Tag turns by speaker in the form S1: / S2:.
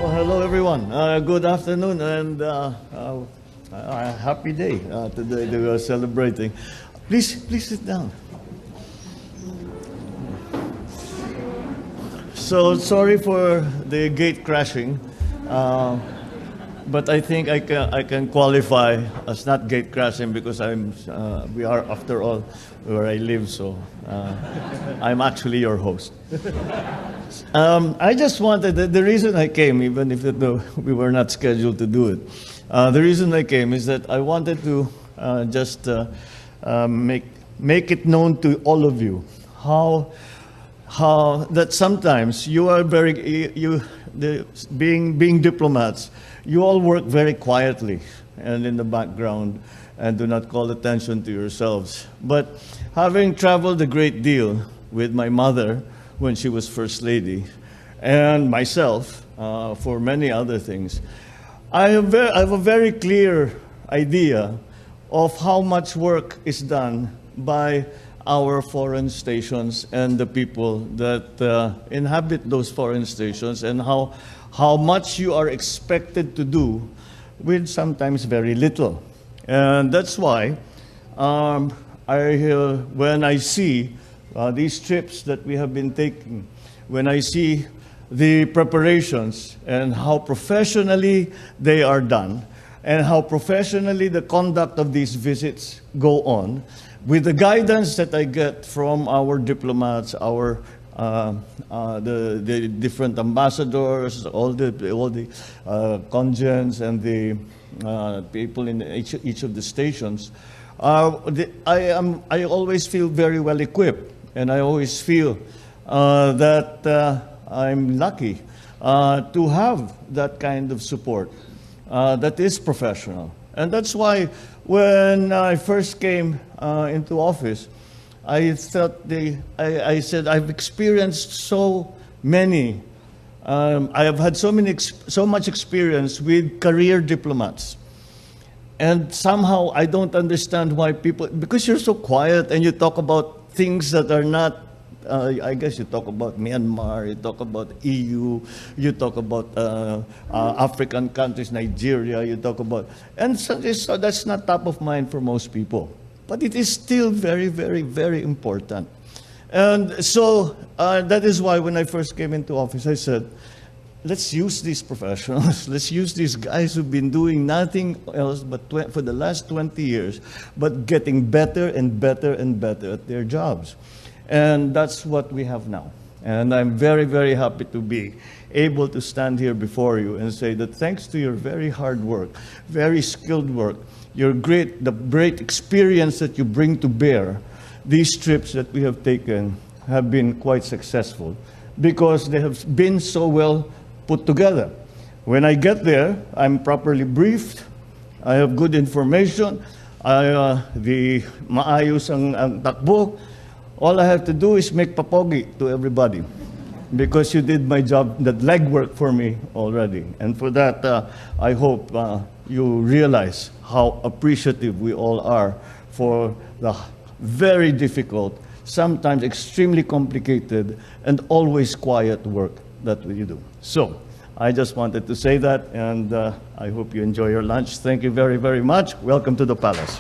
S1: Hello, everyone. Good afternoon and a happy day today that we are celebrating. Please sit down. So sorry for the gate crashing, but I think I can qualify as not gate crashing because we are, after all, where I live. So I'm actually your host. I just wanted, the reason I came, even if we were not scheduled to do it, the reason I came is that I wanted to just make it known to all of you how that sometimes you are being diplomats, you all work very quietly and in the background and do not call attention to yourselves. But having traveled a great deal with my mother when she was First Lady, and myself for many other things, I have a very clear idea of how much work is done by our foreign stations and the people that inhabit those foreign stations, and how much you are expected to do with sometimes very little. And that's why when I see these trips that we have been taking, when I see the preparations and how professionally they are done, and how professionally the conduct of these visits go on, with the guidance that I get from our diplomats, the different ambassadors, all the congens and the people in each of the stations, I always feel very well equipped, and I always feel that I'm lucky to have that kind of support that is professional. And that's why when I first came into office, I thought I said I've experienced so many. I have had so much experience with career diplomats, and somehow I don't understand why people, because you're so quiet and you talk about things that are not. I guess you talk about Myanmar, you talk about EU, you talk about African countries, Nigeria, you talk about, and so that's not top of mind for most people. But it is still very, very, very important. And so that is why when I first came into office, I said, let's use these professionals, let's use these guys who've been doing nothing else but for the last 20 years, but getting better and better and better at their jobs. And that's what we have now. And I'm very, very happy to be able to stand here before you and say that thanks to your very hard work, very skilled work, the great experience that you bring to bear, these trips that we have taken have been quite successful because they have been so well put together. When I get there, I'm properly briefed, I have good information, maayos ang takbo. All I have to do is make papogi to everybody because you did my job, that legwork for me already. And for that, I hope you realize how appreciative we all are for the very difficult, sometimes extremely complicated, and always quiet work that you do. So I just wanted to say that, and I hope you enjoy your lunch. Thank you very, very much. Welcome to the palace.